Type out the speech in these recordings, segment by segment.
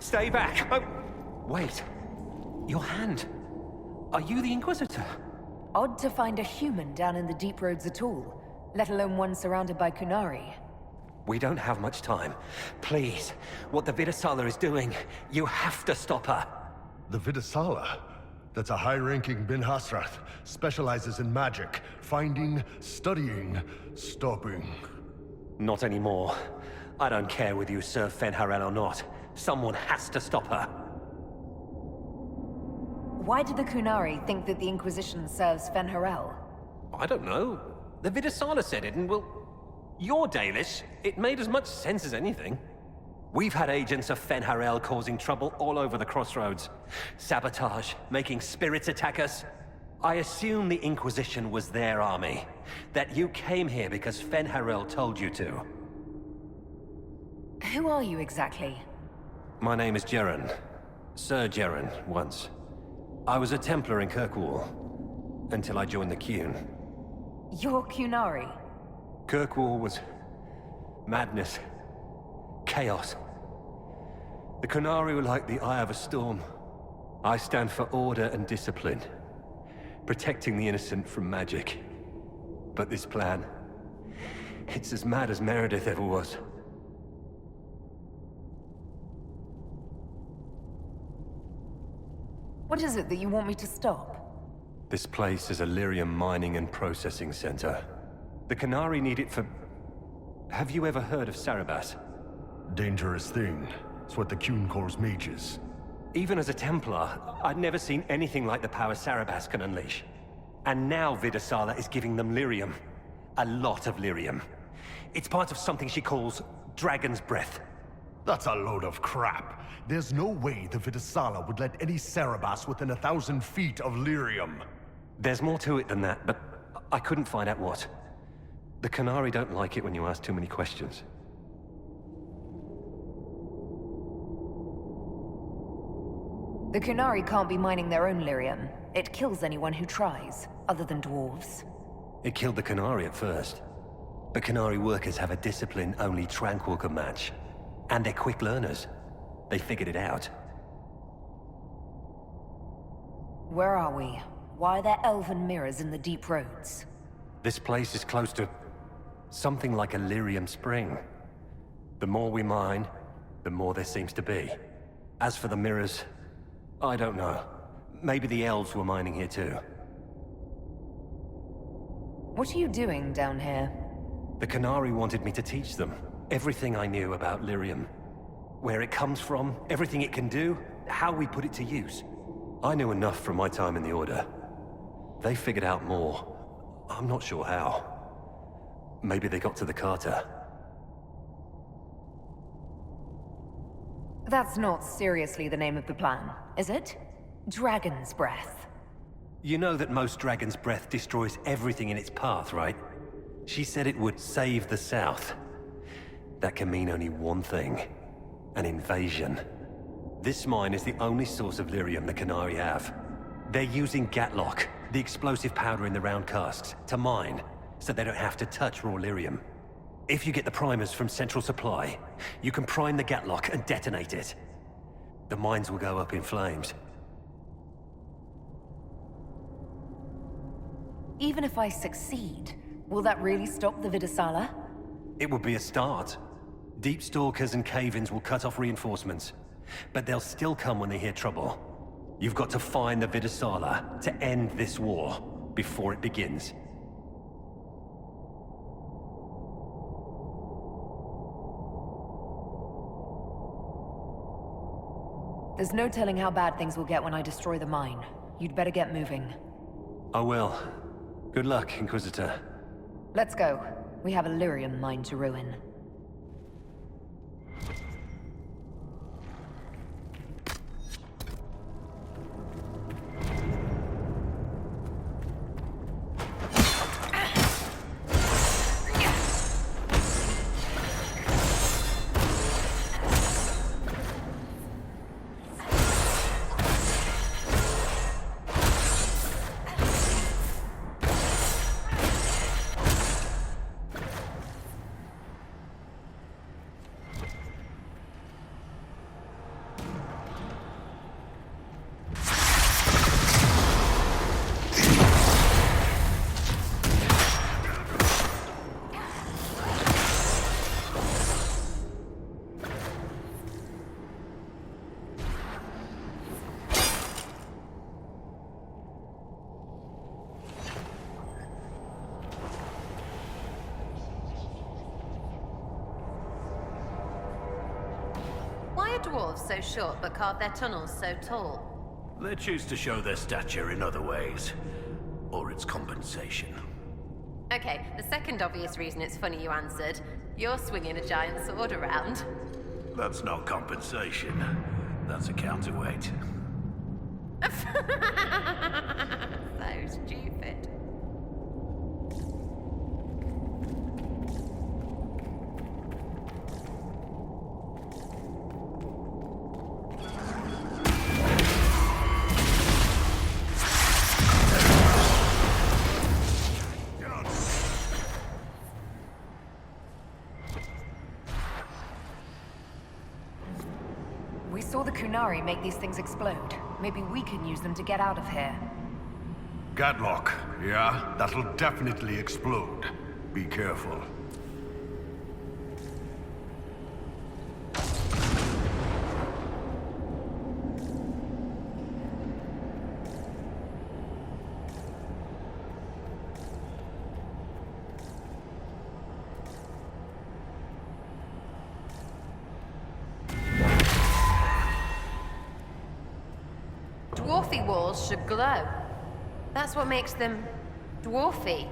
Stay back! Oh, wait. Your hand. Are you the Inquisitor? Odd to find a human down in the deep roads at all, let alone one surrounded by Kunari. We don't have much time. Please, what the Vidasala is doing, you have to stop her. The Vidasala? That's a high-ranking Bin Hasrath. Specializes in magic. Finding, studying, stopping. Not anymore. I don't care whether you serve Fen'Harel or not. Someone has to stop her. Why do the Kunari think that the Inquisition serves Fen'Harel? I don't know. The Vidasala said it, and well... You're Dalish. It made as much sense as anything. We've had agents of Fen'Harel causing trouble all over the crossroads. Sabotage, making spirits attack us. I assume the Inquisition was their army. That you came here because Fen'Harel told you to. Who are you exactly? My name is Jeren. Sir Jeren, once. I was a Templar in Kirkwall, until I joined the Qun. You're Kunari? Kirkwall was... madness. Chaos. The Kunari were like the eye of a storm. I stand for order and discipline. Protecting the innocent from magic. But this plan... it's as mad as Meredith ever was. What is it that you want me to stop? This place is a lyrium mining and processing center. The Kunari need it for... Have you ever heard of Sarabas? Dangerous thing. It's what the Qun calls mages. Even as a Templar, I'd never seen anything like the power Sarabas can unleash. And now Vidasala is giving them lyrium. A lot of lyrium. It's part of something she calls Dragon's Breath. That's a load of crap. There's no way the Vidasala would let any Sarabas within 1,000 feet of lyrium. There's more to it than that, but I couldn't find out what. The Kunari don't like it when you ask too many questions. The Kunari can't be mining their own lyrium. It kills anyone who tries, other than dwarves. It killed the Kunari at first. But Kunari workers have a discipline only Tranquil can match. And they're quick learners. They figured it out. Where are we? Why are there elven mirrors in the deep roads? This place is close to... something like a lyrium spring. The more we mine, the more there seems to be. As for the mirrors, I don't know. Maybe the elves were mining here too. What are you doing down here? The Kunari wanted me to teach them everything I knew about lyrium. Where it comes from, everything it can do, how we put it to use. I knew enough from my time in the Order. They figured out more. I'm not sure how. Maybe they got to the Carter. That's not seriously the name of the plan, is it? Dragon's Breath. You know that most Dragon's Breath destroys everything in its path, right? She said it would save the South. That can mean only one thing. An invasion. This mine is the only source of lyrium the Kunari have. They're using Gatlock, the explosive powder in the round casks, to mine, so they don't have to touch raw lyrium. If you get the primers from Central Supply, you can prime the Gatlock and detonate it. The mines will go up in flames. Even if I succeed, will that really stop the Vidasala? It would be a start. Deep Stalkers and Cave-ins will cut off reinforcements, but they'll still come when they hear trouble. You've got to find the Vidasala to end this war before it begins. There's no telling how bad things will get when I destroy the mine. You'd better get moving. I will. Good luck, Inquisitor. Let's go. We have a lyrium mine to ruin. dwarves so short but carve their tunnels so tall? They choose to show their stature in other ways. Or it's compensation. Okay, the second obvious reason it's funny you answered. You're swinging a giant sword around. That's not compensation. That's a counterweight. So stupid. We saw the Kunari make these things explode. Maybe we can use them to get out of here. Gadlock, yeah? That'll definitely explode. Be careful. Dwarfy walls should glow. That's what makes them dwarfy.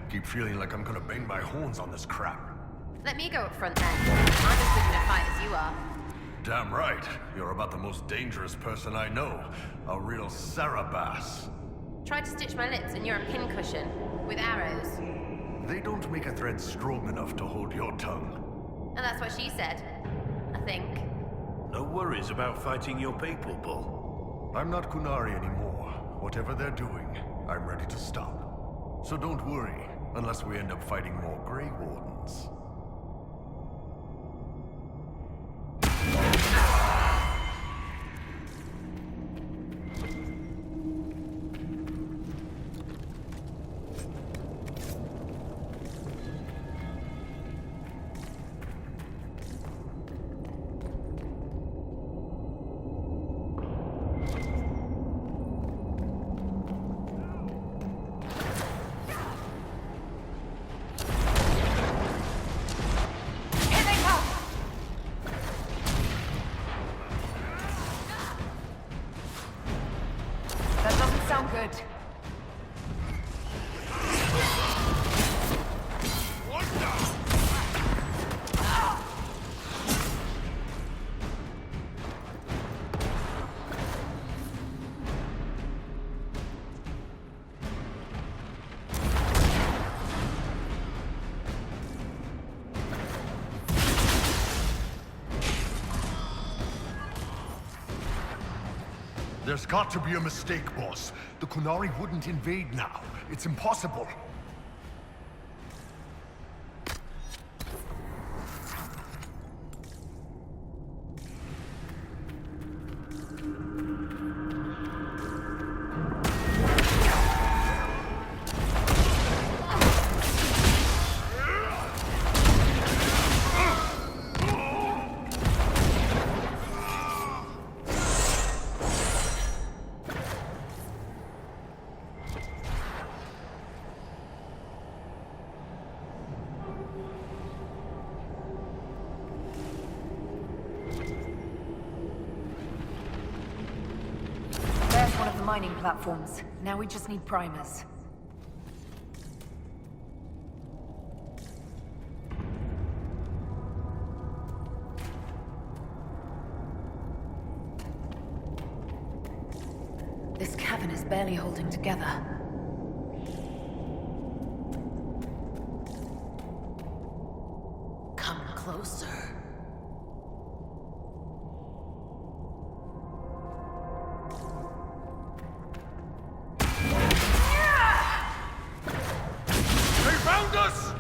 Keep feeling like I'm gonna bang my horns on this crap. Let me go up front then. I'm as good in a fight as you are. Damn right. You're about the most dangerous person I know. A real Sarabass. Try to stitch my lips and you're a pincushion. With arrows. They don't make a thread strong enough to hold your tongue. And that's what she said. I think. No worries about fighting your people, Bull. I'm not Kunari anymore. Whatever they're doing, I'm ready to stop. So don't worry, unless we end up fighting more Grey Wardens. Sound good. There's got to be a mistake, boss. The Kunari wouldn't invade now. It's impossible. One of the mining platforms. Now we just need primers. barely holding together. Come closer. They found us!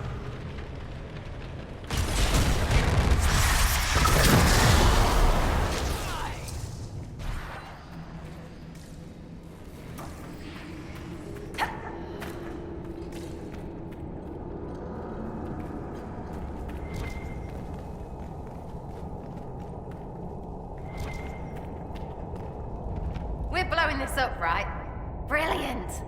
We're blowing this up, right? Brilliant!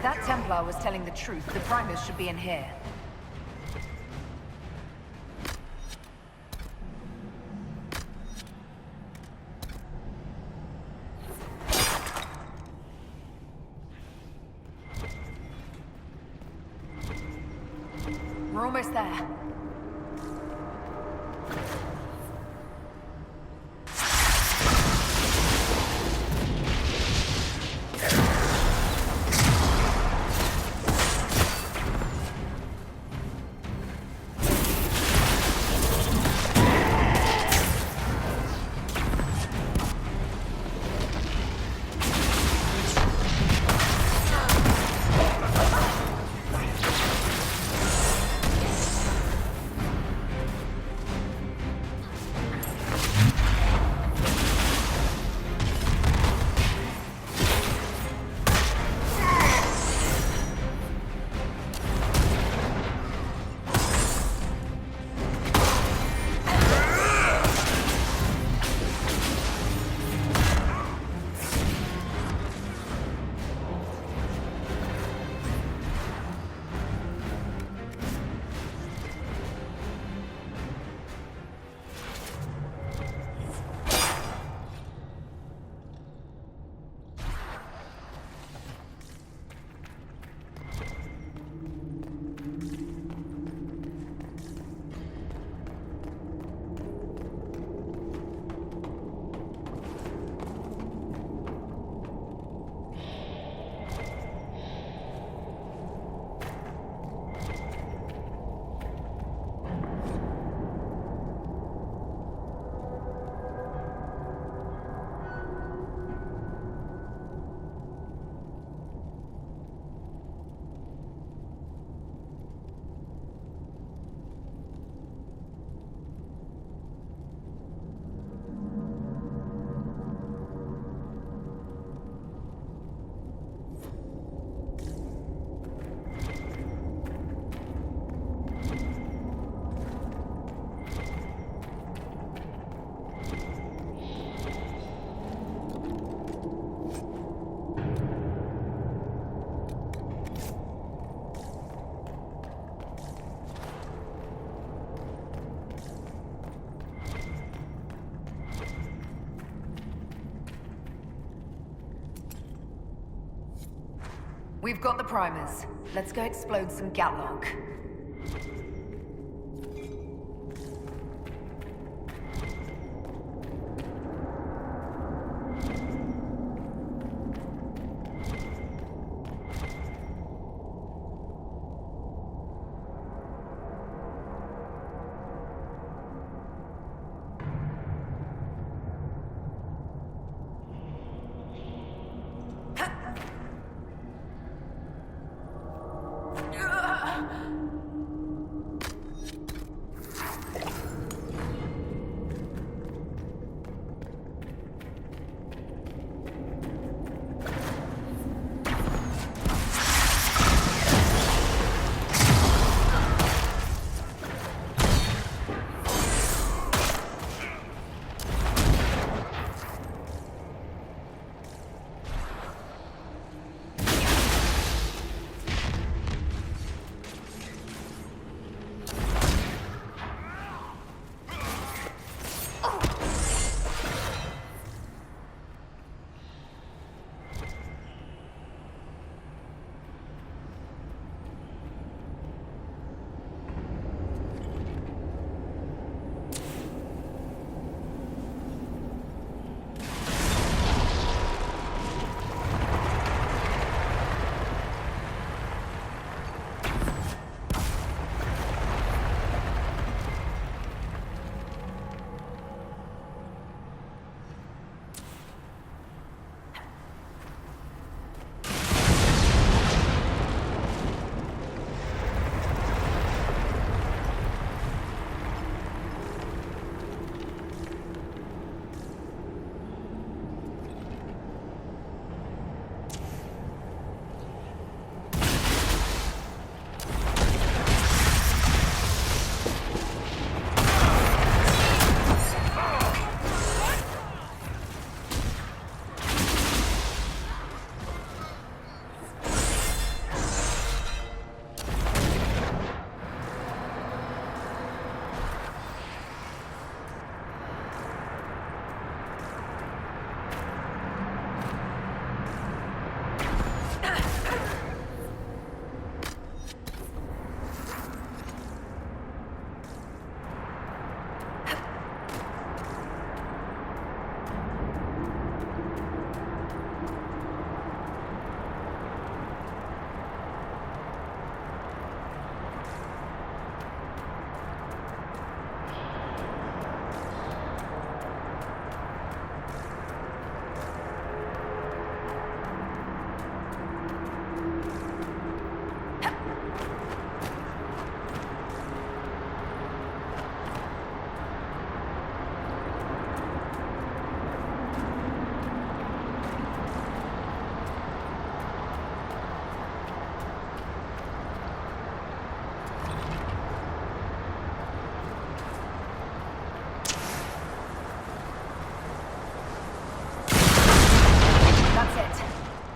That Templar was telling the truth. The primers should be in here. Almost there. We've got the primers. Let's go explode some Gatlock.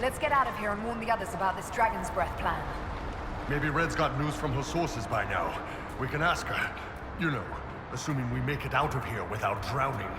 Let's get out of here and warn the others about this Dragon's Breath plan. Maybe Red's got news from her sources by now. We can ask her. You know, assuming we make it out of here without drowning.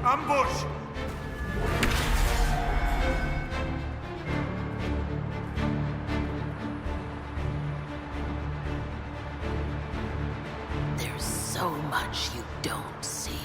Ambush! There's so much you don't see.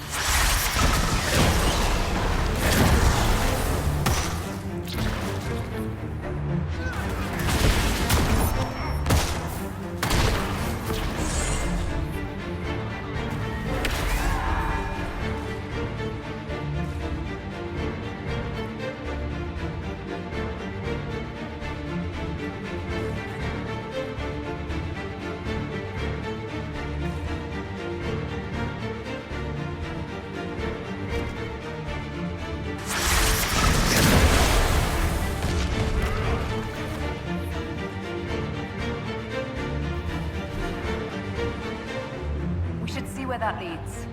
We should see where that leads.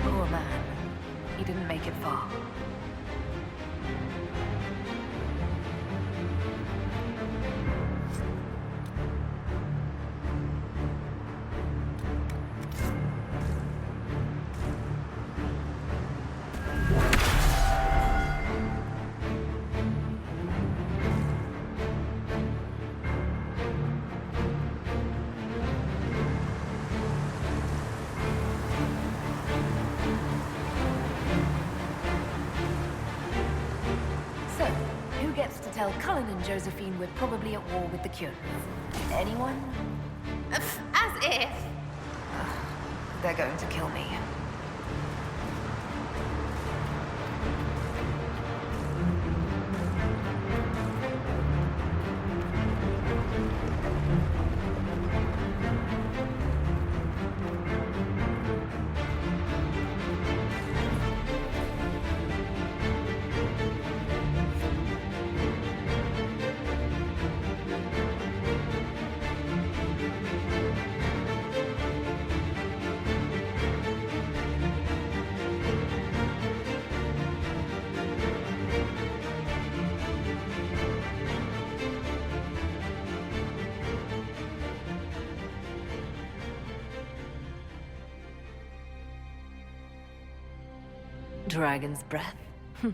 Poor man. He didn't make it far. So, who gets to tell Cullen and Josephine we're probably at war with the Kyun? Anyone? As if. They're going to kill me. Dragon's Breath?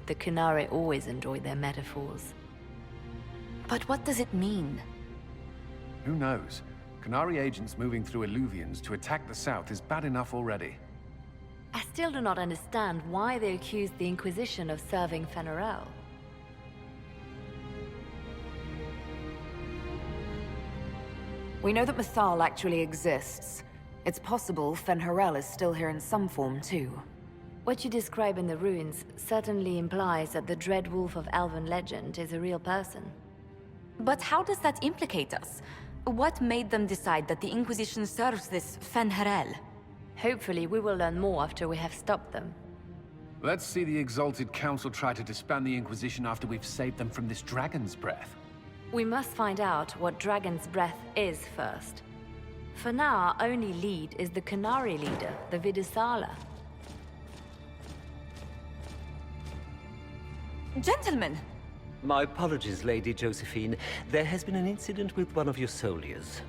The Kunari always enjoy their metaphors. But what does it mean? Who knows? Kunari agents moving through Illuvians to attack the south is bad enough already. I still do not understand why they accused the Inquisition of serving Fen'Arel. We know that Mythal actually exists. It's possible Fen'Arel is still here in some form, too. What you describe in the ruins certainly implies that the Dread Wolf of Elven legend is a real person. But how does that implicate us? What made them decide that the Inquisition serves this Fen'Arel? Hopefully we will learn more after we have stopped them. Let's see the Exalted Council try to disband the Inquisition after we've saved them from this dragon's breath. We must find out what Dragon's Breath is first. For now, our only lead is the Kunari leader, the Vidusala. Gentlemen! My apologies, Lady Josephine. There has been an incident with one of your soldiers.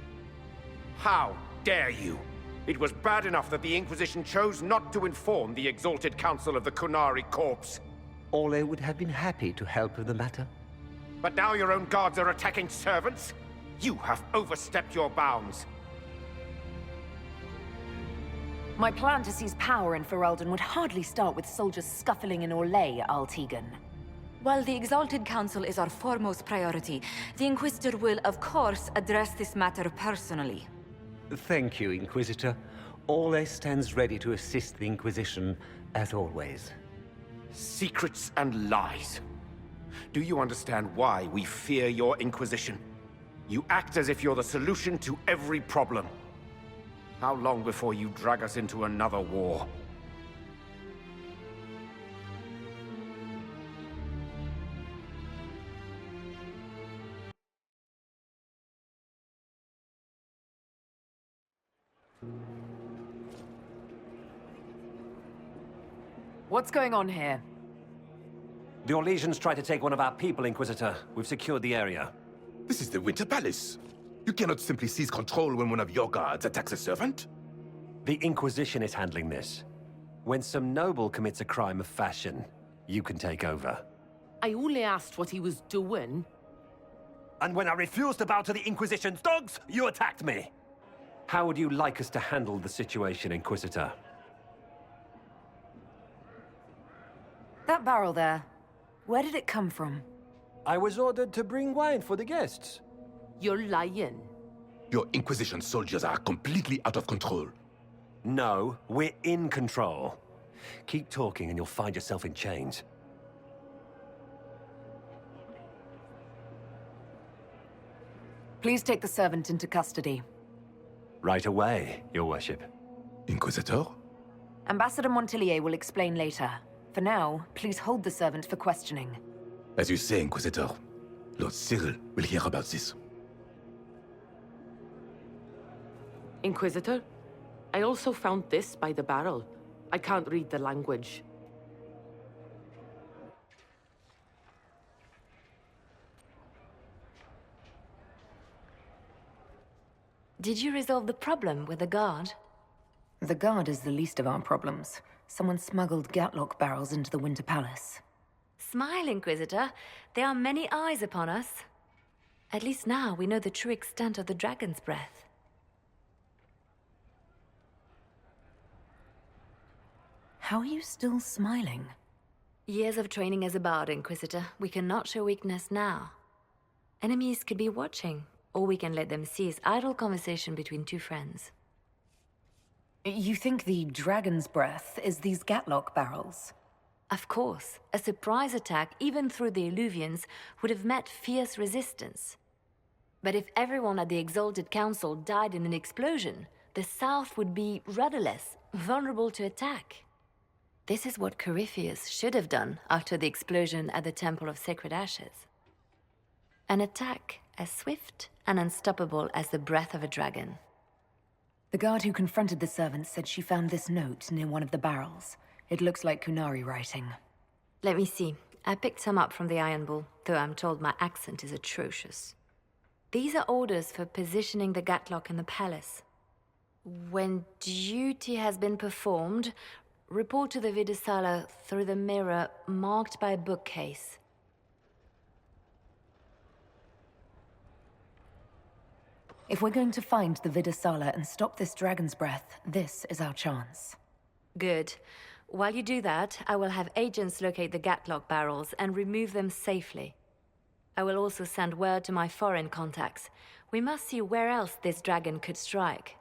How dare you? It was bad enough that the Inquisition chose not to inform the Exalted Council of the Kunari corpse. Ole would have been happy to help with the matter. But now your own guards are attacking servants? You have overstepped your bounds. My plan to seize power in Ferelden would hardly start with soldiers scuffling in Orlais, Altegan. While the Exalted Council is our foremost priority, the Inquisitor will, of course, address this matter personally. Thank you, Inquisitor. Ole stands ready to assist the Inquisition, as always. Secrets and lies. Do you understand why we fear your Inquisition? You act as if you're the solution to every problem. How long before you drag us into another war? What's going on here? The Orlesians tried to take one of our people, Inquisitor. We've secured the area. This is the Winter Palace. You cannot simply seize control when one of your guards attacks a servant. The Inquisition is handling this. When some noble commits a crime of fashion, you can take over. I only asked what he was doing. And when I refused to bow to the Inquisition's dogs, you attacked me! How would you like us to handle the situation, Inquisitor? That barrel there, where did it come from? I was ordered to bring wine for the guests. You're lying. Your Inquisition soldiers are completely out of control. No, we're in control. Keep talking and you'll find yourself in chains. Please take the servant into custody. Right away, Your Worship. Inquisitor? Ambassador Montillier will explain later. For now, please hold the servant for questioning. As you say, Inquisitor. Lord Cyril will hear about this. Inquisitor, I also found this by the barrel. I can't read the language. Did you resolve the problem with the guard? The guard is the least of our problems. Someone smuggled Gatlock barrels into the Winter Palace. Smile, Inquisitor. There are many eyes upon us. At least now we know the true extent of the Dragon's Breath. How are you still smiling? Years of training as a bard, Inquisitor. We cannot show weakness now. Enemies could be watching, or we can let them seize idle conversation between two friends. You think the Dragon's Breath is these Gatlock barrels? Of course. A surprise attack, even through the Illuvians, would have met fierce resistance. But if everyone at the Exalted Council died in an explosion, the South would be rudderless, vulnerable to attack. This is what Corypheus should have done after the explosion at the Temple of Sacred Ashes. An attack as swift and unstoppable as the breath of a dragon. The guard who confronted the servant said she found this note near one of the barrels. It looks like Kunari writing. Let me see. I picked some up from the Iron Bull, though I'm told my accent is atrocious. These are orders for positioning the Gatlock in the palace. When duty has been performed, Report to the Vidasala through the mirror marked by bookcase. If we're going to find the Vidasala and stop this dragon's breath, this is our chance. Good. While you do that, I will have agents locate the Gatlock barrels and remove them safely. I will also send word to my foreign contacts. We must see where else this dragon could strike.